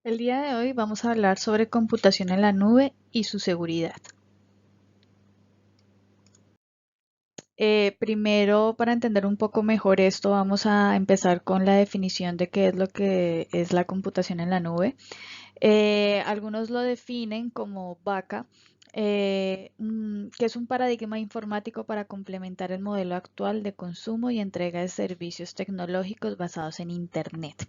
El día de hoy vamos a hablar sobre computación en la nube y su seguridad. Primero, para entender un poco mejor esto, vamos a empezar con la definición de qué es lo que es la computación en la nube. Algunos lo definen como VACA, que es un paradigma informático para complementar el modelo actual de consumo y entrega de servicios tecnológicos basados en Internet.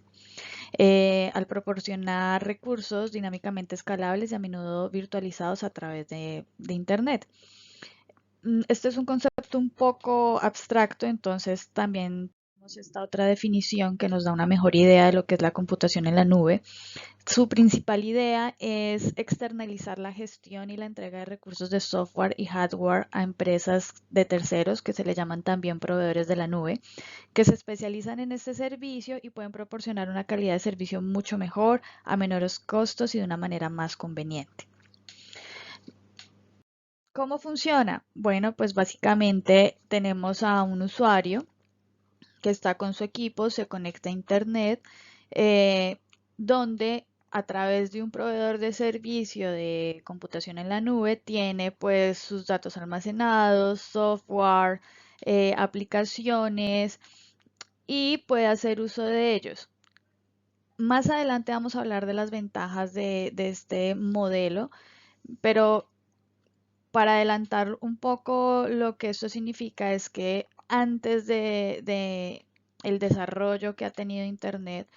Al proporcionar recursos dinámicamente escalables y a menudo virtualizados a través de Internet. Este es un concepto un poco abstracto, entonces también tenemos esta otra definición que nos da una mejor idea de lo que es la computación en la nube. Su principal idea es externalizar la gestión y la entrega de recursos de software y hardware a empresas de terceros, que se le llaman también proveedores de la nube, que se especializan en este servicio y pueden proporcionar una calidad de servicio mucho mejor, a menores costos y de una manera más conveniente. ¿Cómo funciona? Bueno, pues básicamente tenemos a un usuario que está con su equipo, se conecta a Internet, eh, donde a través de un proveedor de servicio de computación en la nube tiene pues sus datos almacenados, software, aplicaciones y puede hacer uso de ellos. Más adelante vamos a hablar de las ventajas de este modelo, pero para adelantar un poco lo que esto significa es que antes de el desarrollo que ha tenido Internet,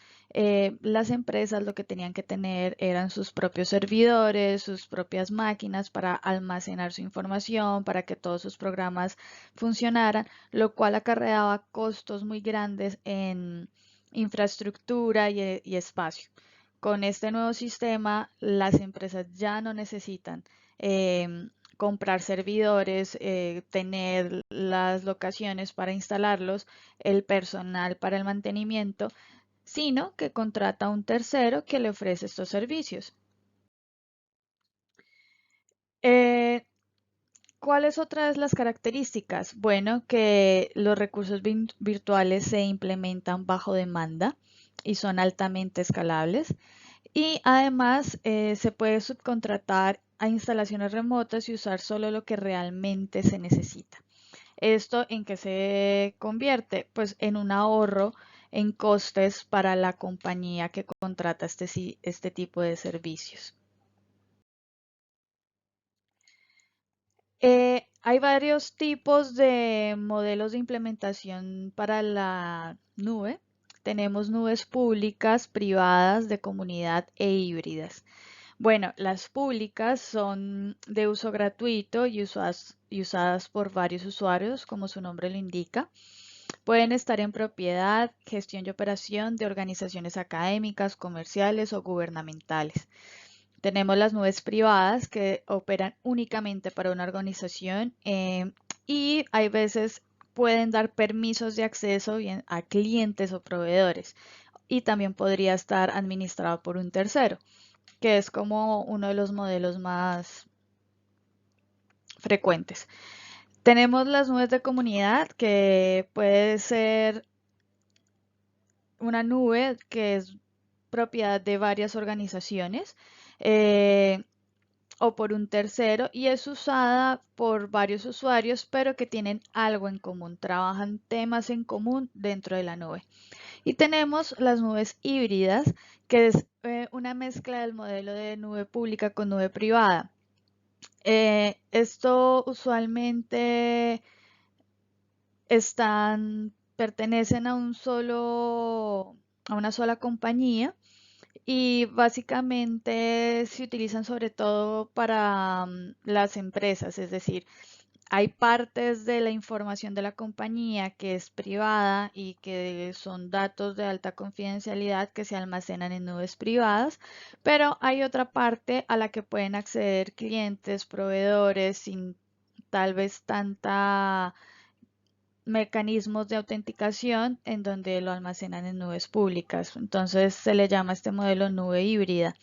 las empresas lo que tenían que tener eran sus propios servidores, sus propias máquinas para almacenar su información, para que todos sus programas funcionaran, lo cual acarreaba costos muy grandes en infraestructura y espacio. Con este nuevo sistema, las empresas ya no necesitan comprar servidores, tener las locaciones para instalarlos, el personal para el mantenimiento, sino que contrata a un tercero que le ofrece estos servicios. Eh, ¿Cuáles otras las características? Bueno, que los recursos virtuales se implementan bajo demanda y son altamente escalables. Y además se puede subcontratar a instalaciones remotas y usar solo lo que realmente se necesita. ¿Esto en qué se convierte? Pues en un ahorro en costes para la compañía que contrata este tipo de servicios. Hay varios tipos de modelos de implementación para la nube. Tenemos nubes públicas, privadas, de comunidad e híbridas. Bueno, las públicas son de uso gratuito y usadas por varios usuarios, como su nombre lo indica. Pueden estar en propiedad, gestión y operación de organizaciones académicas, comerciales o gubernamentales. Tenemos las nubes privadas que operan únicamente para una organización y hay veces pueden dar permisos de acceso a clientes o proveedores y también podría estar administrado por un tercero, que es como uno de los modelos más frecuentes. Tenemos las nubes de comunidad, que puede ser una nube que es propiedad de varias organizaciones eh, o por un tercero y es usada por varios usuarios, pero que tienen algo en común, trabajan temas en común dentro de la nube. Y tenemos las nubes híbridas, que es una mezcla del modelo de nube pública con nube privada. Esto usualmente pertenecen a a una sola compañía y básicamente se utilizan sobre todo para las empresas, es decir, hay partes de la información de la compañía que es privada y que son datos de alta confidencialidad que se almacenan en nubes privadas, pero hay otra parte a la que pueden acceder clientes, proveedores sin tal vez tanta mecanismos de autenticación en donde lo almacenan en nubes públicas. Entonces se le llama este modelo nube híbrida.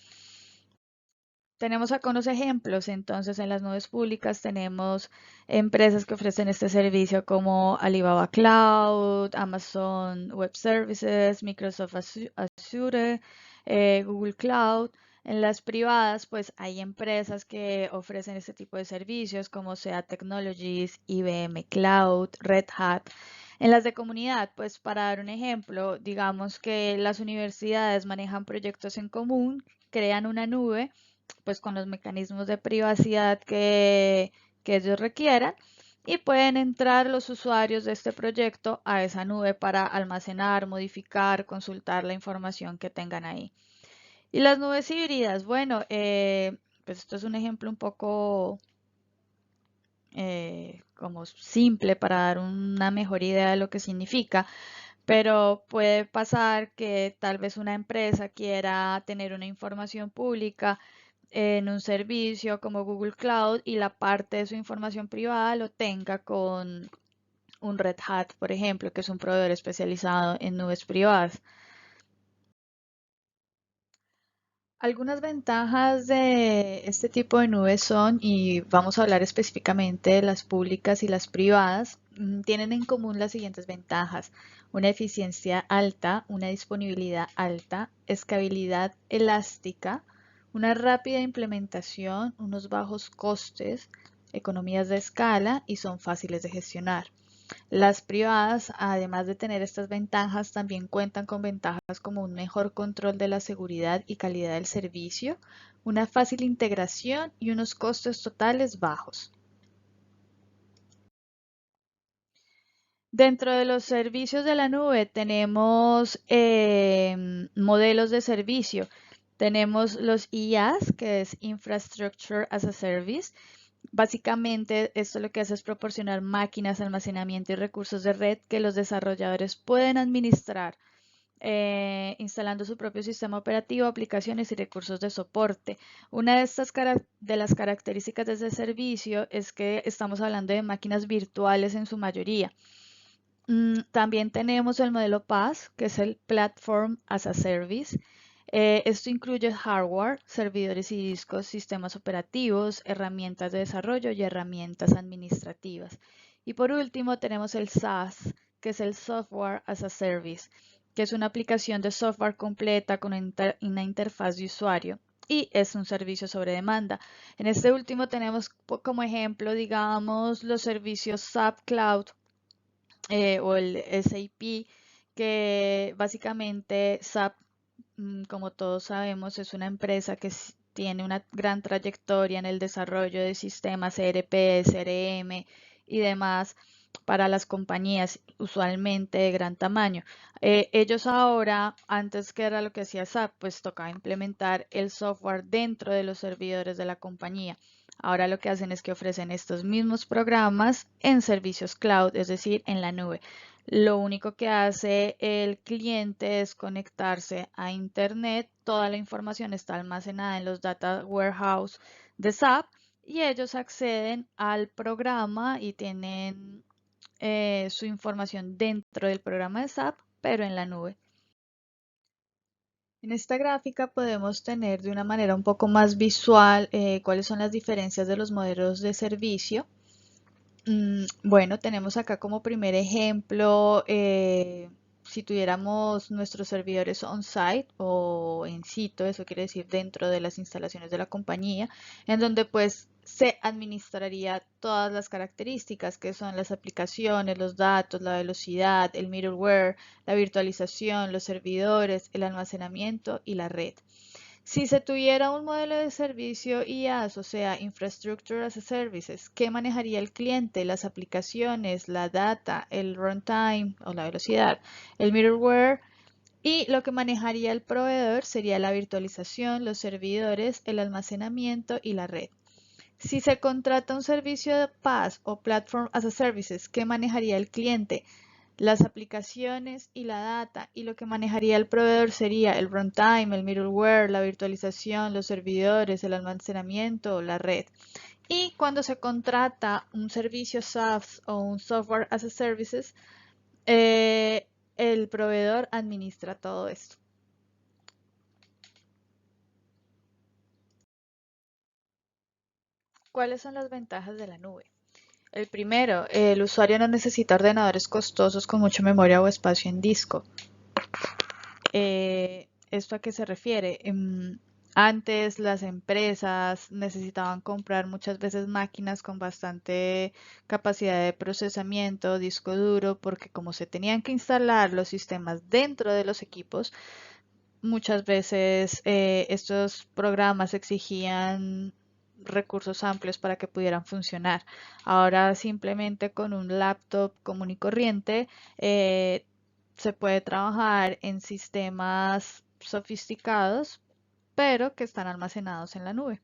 Tenemos acá unos ejemplos, entonces en las nubes públicas tenemos empresas que ofrecen este servicio como Alibaba Cloud, Amazon Web Services, Microsoft Azure, Google Cloud. En las privadas, pues hay empresas que ofrecen este tipo de servicios como SEA Technologies, IBM Cloud, Red Hat. En las de comunidad, pues para dar un ejemplo, digamos que las universidades manejan proyectos en común, crean una nube pues con los mecanismos de privacidad que ellos requieran y pueden entrar los usuarios de este proyecto a esa nube para almacenar, modificar, consultar la información que tengan ahí. Y las nubes híbridas, bueno, pues esto es un ejemplo un poco como simple para dar una mejor idea de lo que significa, pero puede pasar que tal vez una empresa quiera tener una información pública en un servicio como Google Cloud y la parte de su información privada lo tenga con un Red Hat, por ejemplo, que es un proveedor especializado en nubes privadas. Algunas ventajas de este tipo de nubes son, y vamos a hablar específicamente de las públicas y las privadas, tienen en común las siguientes ventajas: una eficiencia alta, una disponibilidad alta, escalabilidad elástica, una rápida implementación, unos bajos costes, economías de escala y son fáciles de gestionar. Las privadas, además de tener estas ventajas, también cuentan con ventajas como un mejor control de la seguridad y calidad del servicio, una fácil integración y unos costos totales bajos. Dentro de los servicios de la nube tenemos modelos de servicio. Tenemos los IaaS, que es Infrastructure as a Service. Básicamente, esto lo que hace es proporcionar máquinas, almacenamiento y recursos de red que los desarrolladores pueden administrar, instalando su propio sistema operativo, aplicaciones y recursos de soporte. Una de estas de las características de ese servicio es que estamos hablando de máquinas virtuales en su mayoría. También tenemos el modelo PaaS, que es el Platform as a Service. Esto incluye hardware, servidores y discos, sistemas operativos, herramientas de desarrollo y herramientas administrativas. Y por último tenemos el SaaS, que es el Software as a Service, que es una aplicación de software completa con una interfaz de usuario y es un servicio sobre demanda. En este último tenemos como ejemplo, digamos, los servicios SAP Cloud o el SAP, que básicamente SAP, como todos sabemos, es una empresa que tiene una gran trayectoria en el desarrollo de sistemas ERP, CRM y demás para las compañías, usualmente de gran tamaño. Ellos ahora, antes que era lo que hacía SAP, pues tocaba implementar el software dentro de los servidores de la compañía. Ahora lo que hacen es que ofrecen estos mismos programas en servicios cloud, es decir, en la nube. Lo único que hace el cliente es conectarse a Internet. Toda la información está almacenada en los data warehouse de SAP y ellos acceden al programa y tienen su información dentro del programa de SAP, pero en la nube. En esta gráfica podemos tener de una manera un poco más visual cuáles son las diferencias de los modelos de servicio. Bueno, tenemos acá como primer ejemplo, si tuviéramos nuestros servidores on-site o en sitio, eso quiere decir dentro de las instalaciones de la compañía, en donde pues se administraría todas las características que son las aplicaciones, los datos, la velocidad, el middleware, la virtualización, los servidores, el almacenamiento y la red. Si se tuviera un modelo de servicio IaaS, o sea, Infrastructure as a Services, ¿qué manejaría el cliente? Las aplicaciones, la data, el runtime o la velocidad, el middleware, y lo que manejaría el proveedor sería la virtualización, los servidores, el almacenamiento y la red. Si se contrata un servicio de PaaS o Platform as a Services, ¿qué manejaría el cliente? Las aplicaciones y la data, y lo que manejaría el proveedor sería el runtime, el middleware, la virtualización, los servidores, el almacenamiento, la red. Y cuando se contrata un servicio SaaS o un Software as a Services, el proveedor administra todo esto. ¿Cuáles son las ventajas de la nube? El primero, el usuario no necesita ordenadores costosos con mucha memoria o espacio en disco. ¿Esto a qué se refiere? Antes las empresas necesitaban comprar muchas veces máquinas con bastante capacidad de procesamiento, disco duro, porque como se tenían que instalar los sistemas dentro de los equipos, muchas veces estos programas exigían recursos amplios para que pudieran funcionar. Ahora simplemente con un laptop común y corriente se puede trabajar en sistemas sofisticados, pero que están almacenados en la nube.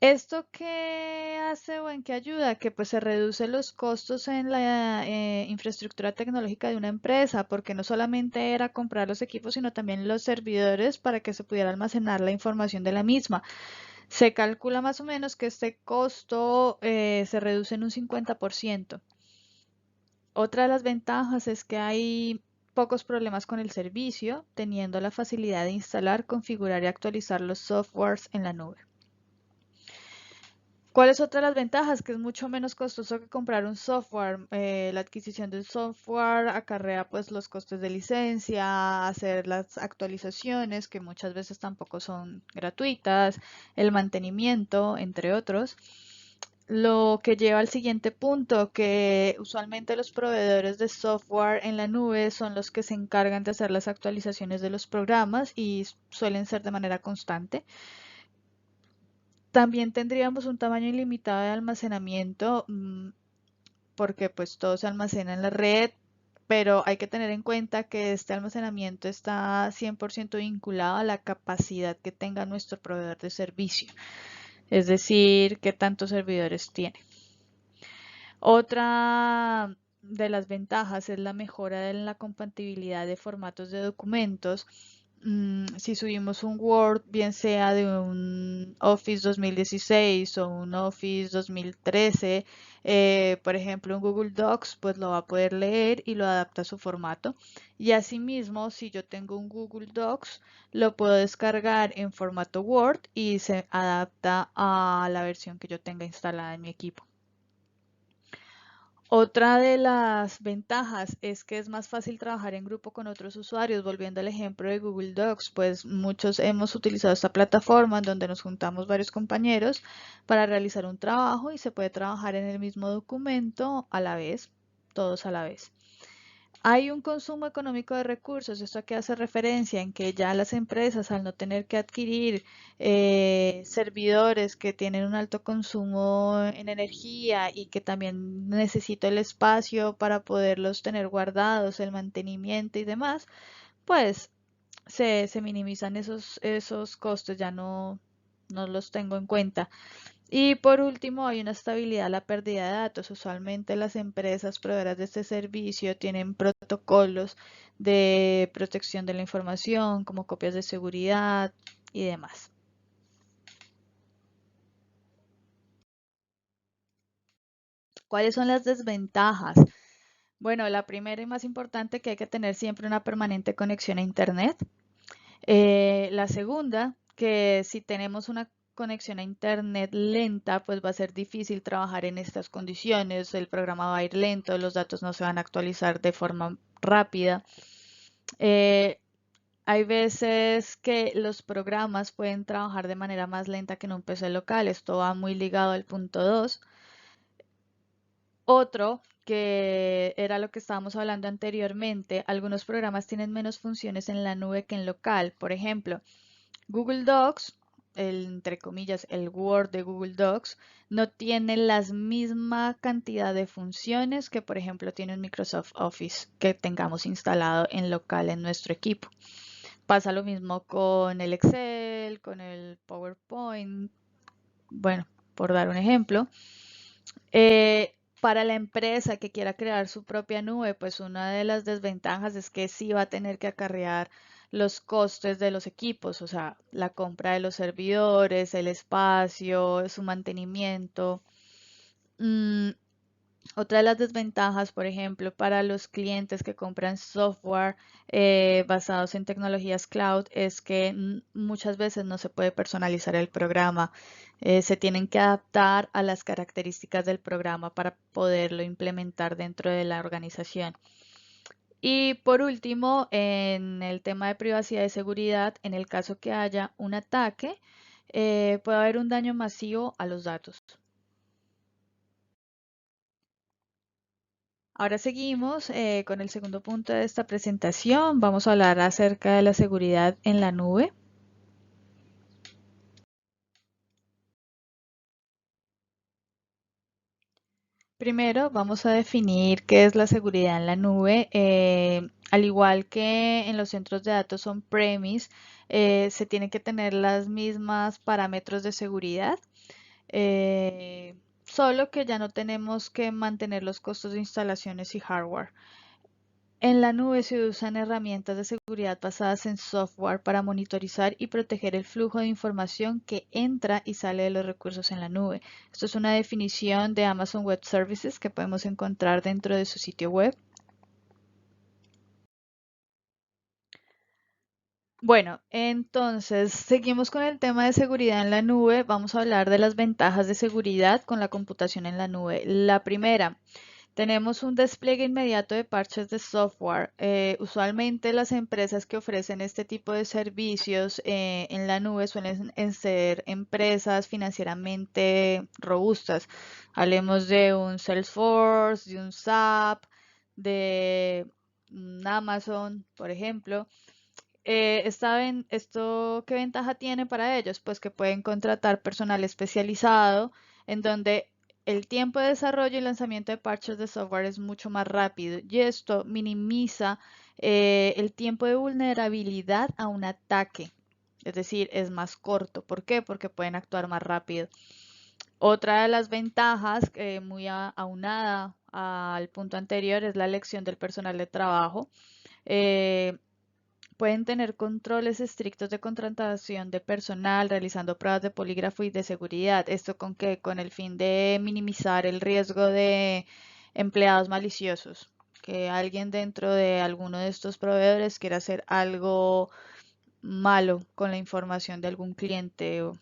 ¿Esto qué hace o en qué ayuda? Que pues se reduce los costos en la infraestructura tecnológica de una empresa, porque no solamente era comprar los equipos, sino también los servidores para que se pudiera almacenar la información de la misma. Se calcula más o menos que este costo se reduce en un 50%. Otra de las ventajas es que hay pocos problemas con el servicio, teniendo la facilidad de instalar, configurar y actualizar los softwares en la nube. ¿Cuál es otra de las ventajas? Que es mucho menos costoso que comprar un software. La adquisición del software acarrea pues los costes de licencia, hacer las actualizaciones que muchas veces tampoco son gratuitas, el mantenimiento, entre otros. Lo que lleva al siguiente punto, que usualmente los proveedores de software en la nube son los que se encargan de hacer las actualizaciones de los programas y suelen ser de manera constante. También tendríamos un tamaño ilimitado de almacenamiento, porque pues todo se almacena en la red, pero hay que tener en cuenta que este almacenamiento está 100% vinculado a la capacidad que tenga nuestro proveedor de servicio, es decir, qué tantos servidores tiene. Otra de las ventajas es la mejora en la compatibilidad de formatos de documentos. Si subimos un Word, bien sea de un Office 2016 o un Office 2013, por ejemplo, un Google Docs, pues lo va a poder leer y lo adapta a su formato. Y asimismo, si yo tengo un Google Docs, lo puedo descargar en formato Word y se adapta a la versión que yo tenga instalada en mi equipo. Otra de las ventajas es que es más fácil trabajar en grupo con otros usuarios. Volviendo al ejemplo de Google Docs, pues muchos hemos utilizado esta plataforma en donde nos juntamos varios compañeros para realizar un trabajo y se puede trabajar en el mismo documento a la vez, todos a la vez. Hay un consumo económico de recursos, esto aquí hace referencia en que ya las empresas al no tener que adquirir servidores que tienen un alto consumo en energía y que también necesito el espacio para poderlos tener guardados, el mantenimiento y demás, pues se minimizan esos costos, ya no los tengo en cuenta. Y por último, hay una estabilidad a la pérdida de datos. Usualmente las empresas proveedoras de este servicio tienen protocolos de protección de la información, como copias de seguridad y demás. ¿Cuáles son las desventajas? Bueno, la primera y más importante, que hay que tener siempre una permanente conexión a Internet. La segunda, que si tenemos una conexión a internet lenta, pues va a ser difícil trabajar en estas condiciones, el programa va a ir lento, los datos no se van a actualizar de forma rápida. Eh, Hay veces que los programas pueden trabajar de manera más lenta que en un PC local, esto va muy ligado al punto 2. Otro, que era lo que estábamos hablando anteriormente, algunos programas tienen menos funciones en la nube que en local. Por ejemplo, Google Docs, entre comillas, el Word de Google Docs, no tiene la misma cantidad de funciones que, por ejemplo, tiene un Microsoft Office que tengamos instalado en local en nuestro equipo. Pasa lo mismo con el Excel, con el PowerPoint, bueno, por dar un ejemplo. Para la empresa que quiera crear su propia nube, pues una de las desventajas es que sí va a tener que acarrear los costes de los equipos, o sea, la compra de los servidores, el espacio, su mantenimiento. Mm, Otra de las desventajas, por ejemplo, para los clientes que compran software basados en tecnologías cloud es que muchas veces no se puede personalizar el programa. Se tienen que adaptar a las características del programa para poderlo implementar dentro de la organización. Y por último, en el tema de privacidad y seguridad, en el caso que haya un ataque, puede haber un daño masivo a los datos. Ahora seguimos con el segundo punto de esta presentación. Vamos a hablar acerca de la seguridad en la nube. Primero, vamos a definir qué es la seguridad en la nube. Al igual que en los centros de datos on-premise, se tienen que tener las mismas parámetros de seguridad, solo que ya no tenemos que mantener los costos de instalaciones y hardware. En la nube se usan herramientas de seguridad basadas en software para monitorizar y proteger el flujo de información que entra y sale de los recursos en la nube. Esto es una definición de Amazon Web Services que podemos encontrar dentro de su sitio web. Bueno, entonces seguimos con el tema de seguridad en la nube. Vamos a hablar de las ventajas de seguridad con la computación en la nube. La primera, tenemos un despliegue inmediato de parches de software. Usualmente las empresas que ofrecen este tipo de servicios en la nube suelen ser empresas financieramente robustas. Hablemos de un Salesforce, de un SAP, de un Amazon, por ejemplo. ¿Esto qué ventaja tiene para ellos? Pues que pueden contratar personal especializado en donde el tiempo de desarrollo y lanzamiento de parches de software es mucho más rápido y esto minimiza el tiempo de vulnerabilidad a un ataque. Es decir, es más corto. ¿Por qué? Porque pueden actuar más rápido. Otra de las ventajas, muy aunada al punto anterior, es la elección del personal de trabajo. Eh, Pueden tener controles estrictos de contratación de personal, realizando pruebas de polígrafo y de seguridad. ¿Esto con qué? Con el fin de minimizar el riesgo de empleados maliciosos. Que alguien dentro de alguno de estos proveedores quiera hacer algo malo con la información de algún cliente, o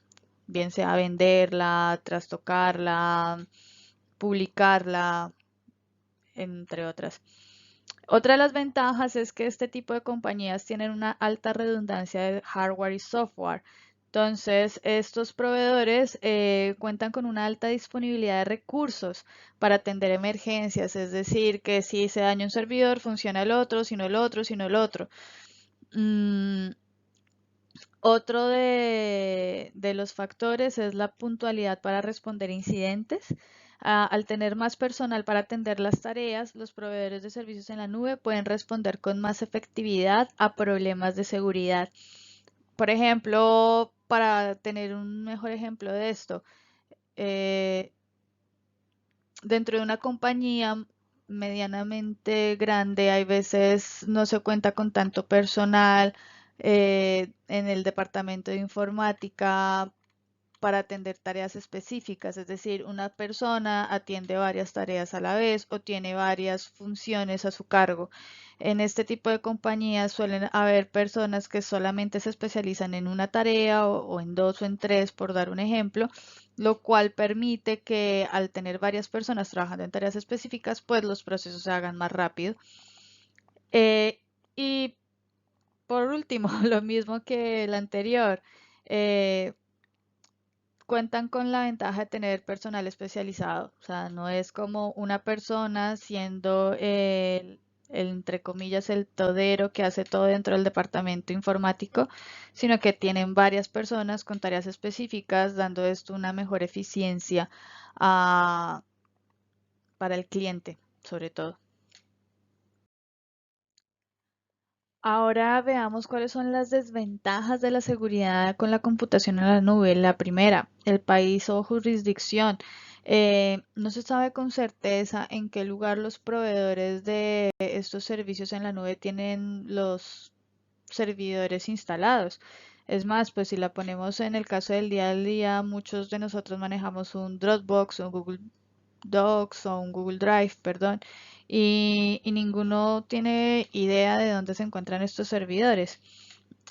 bien sea venderla, trastocarla, publicarla, entre otras. Otra de las ventajas es que este tipo de compañías tienen una alta redundancia de hardware y software. Entonces, estos proveedores cuentan con una alta disponibilidad de recursos para atender emergencias, es decir, que si se daña un servidor, funciona el otro, si no el otro, si no el otro. Mm, Otro de los factores es la puntualidad para responder incidentes. Al tener más personal para atender las tareas, los proveedores de servicios en la nube pueden responder con más efectividad a problemas de seguridad. Por ejemplo, para tener un mejor ejemplo de esto, eh, dentro de una compañía medianamente grande, hay veces no se cuenta con tanto personal en el departamento de informática para atender tareas específicas, es decir, una persona atiende varias tareas a la vez o tiene varias funciones a su cargo. En este tipo de compañías suelen haber personas que solamente se especializan en una tarea o en dos o en tres, por dar un ejemplo, lo cual permite que al tener varias personas trabajando en tareas específicas, pues los procesos se hagan más rápido. Y por último, lo mismo que el anterior, eh, cuentan con la ventaja de tener personal especializado. O sea, no es como una persona siendo entre comillas, el todero que hace todo dentro del departamento informático, sino que tienen varias personas con tareas específicas, dando esto una mejor eficiencia ah, para el cliente, sobre todo. Ahora veamos cuáles son las desventajas de la seguridad con la computación en la nube. La primera, el país o jurisdicción. No se sabe con certeza en qué lugar los proveedores de estos servicios en la nube tienen los servidores instalados. Es más, pues si la ponemos en el caso del día al día, muchos de nosotros manejamos un Dropbox o Google Docs o un Google Drive, perdón, y ninguno tiene idea de dónde se encuentran estos servidores.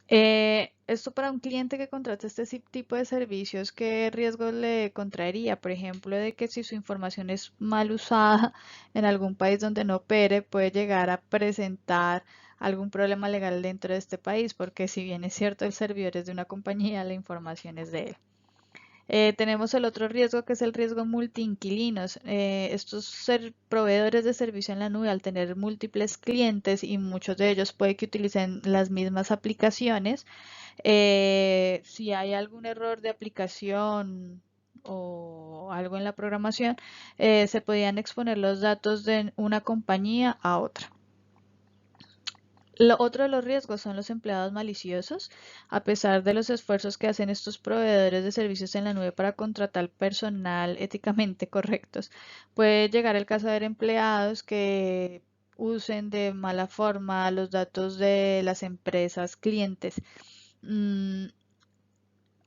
Esto para un cliente que contrata este tipo de servicios, ¿qué riesgos le contraería? Por ejemplo, de que si su información es mal usada en algún país donde no opere, puede llegar a presentar algún problema legal dentro de este país, porque si bien es cierto el servidor es de una compañía, la información es de él. Tenemos el otro riesgo que es el riesgo multiinquilinos. Estos proveedores de servicio en la nube, al tener múltiples clientes y muchos de ellos puede que utilicen las mismas aplicaciones, si hay algún error de aplicación o algo en la programación, se podían exponer los datos de una compañía a otra. Otro de los riesgos son los empleados maliciosos. A pesar de los esfuerzos que hacen estos proveedores de servicios en la nube para contratar personal éticamente correctos, puede llegar el caso de ver empleados que usen de mala forma los datos de las empresas clientes. Mm,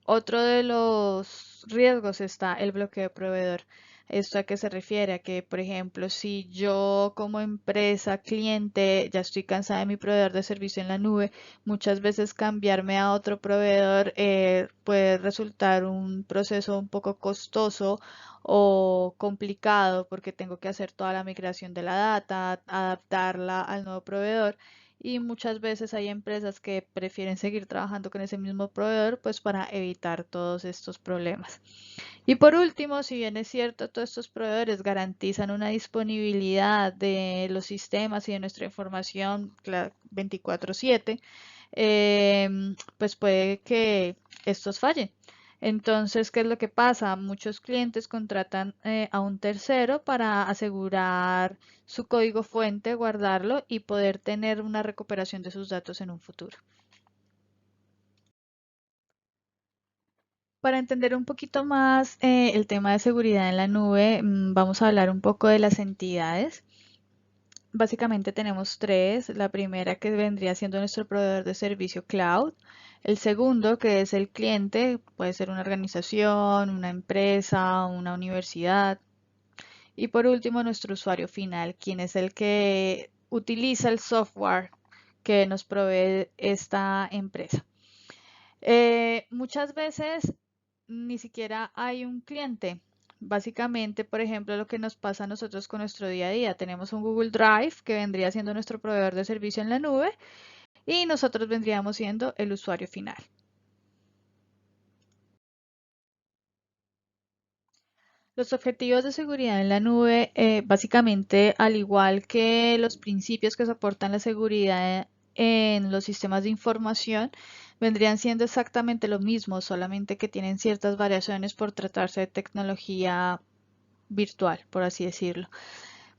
Otro de los riesgos está el bloqueo de proveedor. ¿Esto a qué se refiere? A que, por ejemplo, si yo como empresa, cliente, ya estoy cansada de mi proveedor de servicio en la nube, muchas veces cambiarme a otro proveedor puede resultar un proceso un poco costoso o complicado porque tengo que hacer toda la migración de la data, adaptarla al nuevo proveedor y muchas veces hay empresas que prefieren seguir trabajando con ese mismo proveedor pues para evitar todos estos problemas. Y por último, si bien es cierto, todos estos proveedores garantizan una disponibilidad de los sistemas y de nuestra información 24/7, pues puede que estos fallen. Entonces, ¿qué es lo que pasa? Muchos clientes contratan a un tercero para asegurar su código fuente, guardarlo y poder tener una recuperación de sus datos en un futuro. Para entender un poquito más el tema de seguridad en la nube, vamos a hablar un poco de las entidades. Básicamente tenemos tres. La primera que vendría siendo nuestro proveedor de servicio cloud. El segundo que es el cliente, puede ser una organización, una empresa, una universidad. Y por último nuestro usuario final, quien es el que utiliza el software que nos provee esta empresa. Muchas veces ni siquiera hay un cliente. Básicamente, por ejemplo, lo que nos pasa a nosotros con nuestro día a día. Tenemos un Google Drive que vendría siendo nuestro proveedor de servicio en la nube y nosotros vendríamos siendo el usuario final. Los objetivos de seguridad en la nube, básicamente, al igual que los principios que soportan la seguridad en los sistemas de información, vendrían siendo exactamente lo mismo, solamente que tienen ciertas variaciones por tratarse de tecnología virtual, por así decirlo.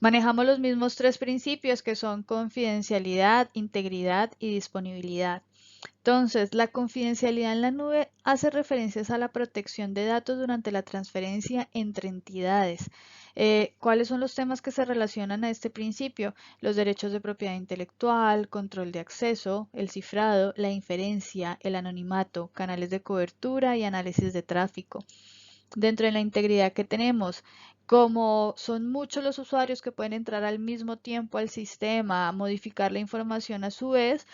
Manejamos los mismos tres principios que son confidencialidad, integridad y disponibilidad. Entonces, la confidencialidad en la nube hace referencias a la protección de datos durante la transferencia entre entidades. ¿Cuáles son los temas que se relacionan a este principio? Los derechos de propiedad intelectual, control de acceso, el cifrado, la inferencia, el anonimato, canales de cobertura y análisis de tráfico. Dentro de la integridad que tenemos, como son muchos los usuarios que pueden entrar al mismo tiempo al sistema, modificar la información a su vez,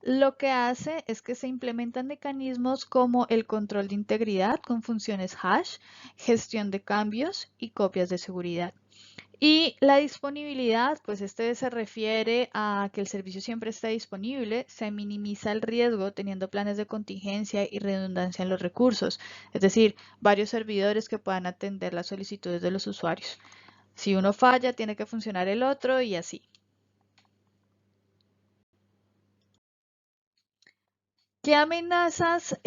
lo que hace es que se implementan mecanismos como el control de integridad con funciones hash, gestión de cambios y copias de seguridad. Y la disponibilidad, pues este se refiere a que el servicio siempre está disponible, se minimiza el riesgo teniendo planes de contingencia y redundancia en los recursos, es decir, varios servidores que puedan atender las solicitudes de los usuarios. Si uno falla, tiene que funcionar el otro y así. ¿Qué amenazas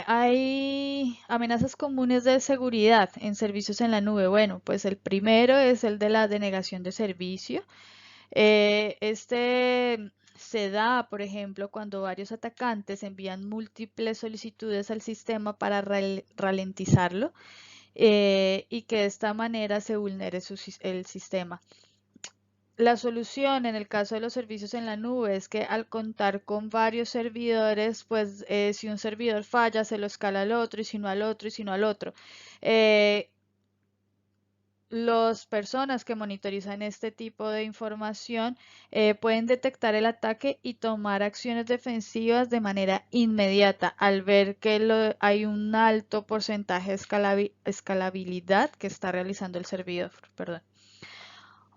hay? Amenazas comunes de seguridad en servicios en la nube. Bueno, pues el primero es el de la denegación de servicio. Este se da, por ejemplo, cuando varios atacantes envían múltiples solicitudes al sistema para ralentizarlo y que de esta manera se vulnere el sistema. La solución en el caso de los servicios en la nube es que al contar con varios servidores, pues si un servidor falla, se lo escala al otro, y si no al otro, y si no al otro. Eh, las personas que monitorizan este tipo de información pueden detectar el ataque y tomar acciones defensivas de manera inmediata al ver que hay un alto porcentaje de escalabilidad que está realizando el servidor. Perdón.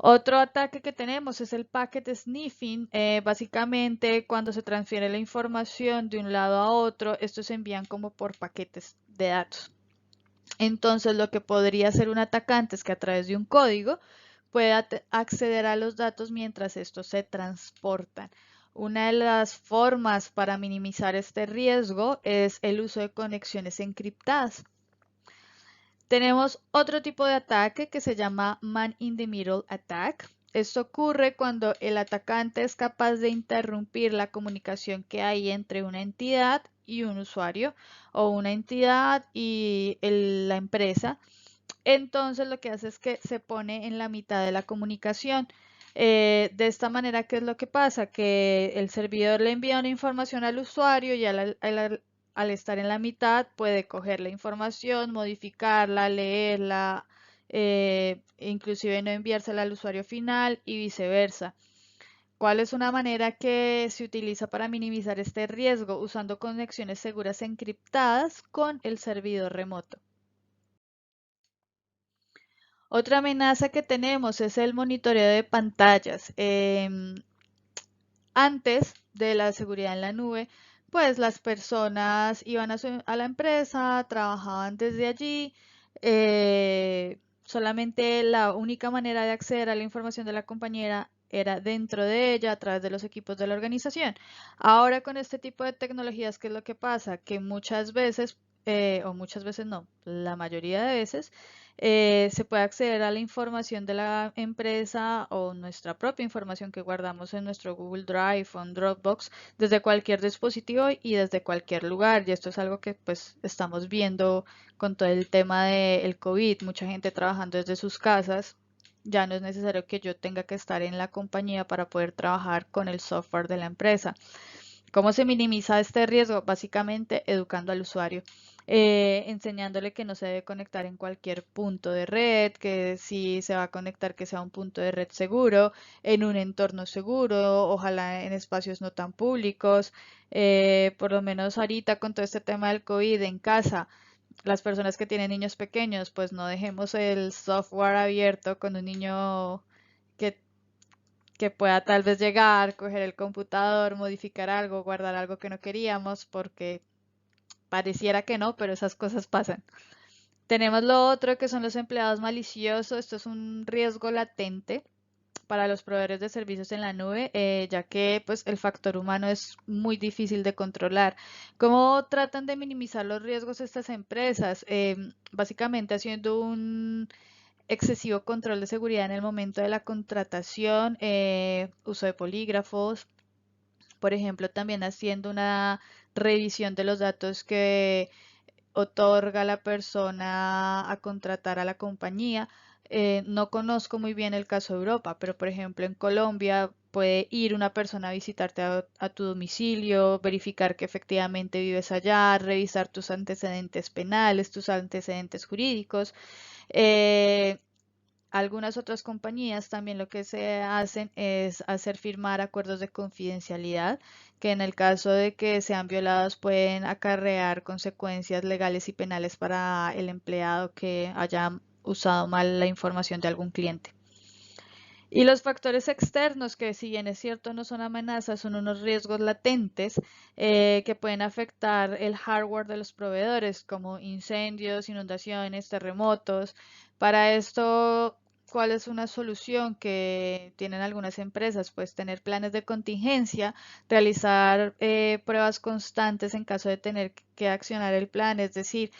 Otro ataque que tenemos es el packet sniffing. Básicamente, cuando se transfiere la información de un lado a otro, estos se envían como por paquetes de datos. Entonces, lo que podría hacer un atacante es que a través de un código pueda acceder a los datos mientras estos se transportan. Una de las formas para minimizar este riesgo es el uso de conexiones encriptadas. Tenemos otro tipo de ataque que se llama Man in the Middle Attack. Esto ocurre cuando el atacante es capaz de interrumpir la comunicación que hay entre una entidad y un usuario o una entidad y la empresa. Entonces lo que hace es que se pone en la mitad de la comunicación. De esta manera, ¿qué es lo que pasa? Que el servidor le envía una información al usuario y al estar en la mitad puede coger la información, modificarla, leerla, inclusive no enviársela al usuario final y viceversa. ¿Cuál es una manera que se utiliza para minimizar este riesgo? Usando conexiones seguras encriptadas con el servidor remoto. Otra amenaza que tenemos es el monitoreo de pantallas. Antes de la seguridad en la nube, pues las personas iban a la empresa, trabajaban desde allí. Solamente la única manera de acceder a la información de la compañera era dentro de ella, a través de los equipos de la organización. Ahora con este tipo de tecnologías, ¿qué es lo que pasa? Que muchas veces, o muchas veces no, la mayoría de veces, se puede acceder a la información de la empresa o nuestra propia información que guardamos en nuestro Google Drive o en Dropbox desde cualquier dispositivo y desde cualquier lugar. Y esto es algo que pues estamos viendo con todo el tema del COVID, mucha gente trabajando desde sus casas. Ya no es necesario que yo tenga que estar en la compañía para poder trabajar con el software de la empresa. ¿Cómo se minimiza este riesgo? Básicamente educando al usuario, enseñándole que no se debe conectar en cualquier punto de red, que si se va a conectar que sea un punto de red seguro, en un entorno seguro, ojalá en espacios no tan públicos. Por lo menos ahorita con todo este tema del COVID en casa, las personas que tienen niños pequeños, pues no dejemos el software abierto con un niño que pueda tal vez llegar, coger el computador, modificar algo, guardar algo que no queríamos, porque pareciera que no, pero esas cosas pasan. Tenemos lo otro que son los empleados maliciosos. Esto es un riesgo latente para los proveedores de servicios en la nube, ya que pues el factor humano es muy difícil de controlar. ¿Cómo tratan de minimizar los riesgos estas empresas? Básicamente haciendo un excesivo control de seguridad en el momento de la contratación, uso de polígrafos, por ejemplo, también haciendo una revisión de los datos que otorga la persona a contratar a la compañía. No conozco muy bien el caso de Europa, pero por ejemplo en Colombia puede ir una persona a visitarte a tu domicilio, verificar que efectivamente vives allá, revisar tus antecedentes penales, tus antecedentes jurídicos. Eh, Algunas otras compañías también lo que se hacen es hacer firmar acuerdos de confidencialidad, que en el caso de que sean violados pueden acarrear consecuencias legales y penales para el empleado que haya usado mal la información de algún cliente. Y los factores externos, que si bien es cierto no son amenazas, son unos riesgos latentes que pueden afectar el hardware de los proveedores, como incendios, inundaciones, terremotos. Para esto, ¿cuál es una solución que tienen algunas empresas? Pues tener planes de contingencia, realizar pruebas constantes en caso de tener que accionar el plan, es decir,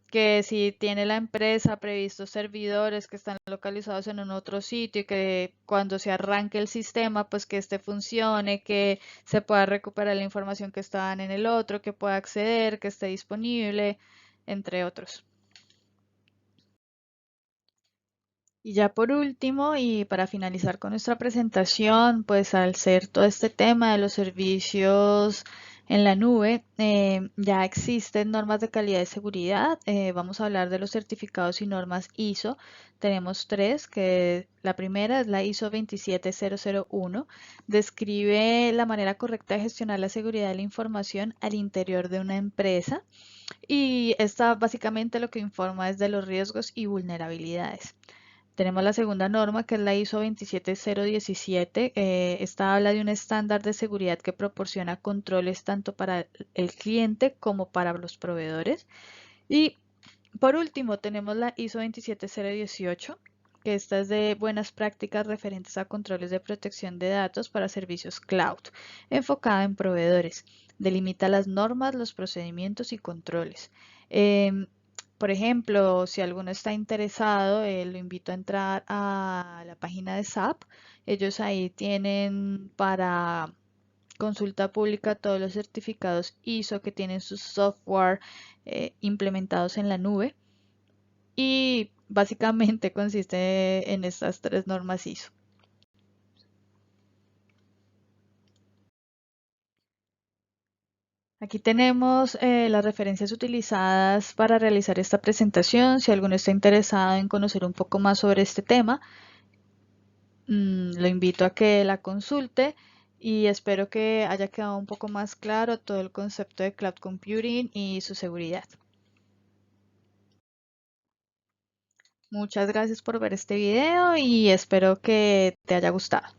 que si tiene la empresa previstos servidores que están localizados en un otro sitio y que cuando se arranque el sistema, pues que este funcione, que se pueda recuperar la información que estaban en el otro, que pueda acceder, que esté disponible, entre otros. Y ya por último, y para finalizar con nuestra presentación, pues al ser todo este tema de los servicios En la nube ya existen normas de calidad de seguridad. Vamos a hablar de los certificados y normas ISO. Tenemos tres, que la primera es la ISO 27001. Describe la manera correcta de gestionar la seguridad de la información al interior de una empresa. Y esta básicamente lo que informa es de los riesgos y vulnerabilidades. Tenemos la segunda norma, que es la ISO 27017. Esta habla de un estándar de seguridad que proporciona controles tanto para el cliente como para los proveedores. Y por último, tenemos la ISO 27018, que esta es de buenas prácticas referentes a controles de protección de datos para servicios cloud, enfocada en proveedores. Delimita las normas, los procedimientos y controles. Em, por ejemplo, si alguno está interesado, lo invito a entrar a la página de SAP. Ellos ahí tienen para consulta pública todos los certificados ISO que tienen sus software implementados en la nube, y básicamente consiste en estas tres normas ISO. Aquí tenemos las referencias utilizadas para realizar esta presentación. Si alguno está interesado en conocer un poco más sobre este tema, lo invito a que la consulte y espero que haya quedado un poco más claro todo el concepto de cloud computing y su seguridad. Muchas gracias por ver este video y espero que te haya gustado.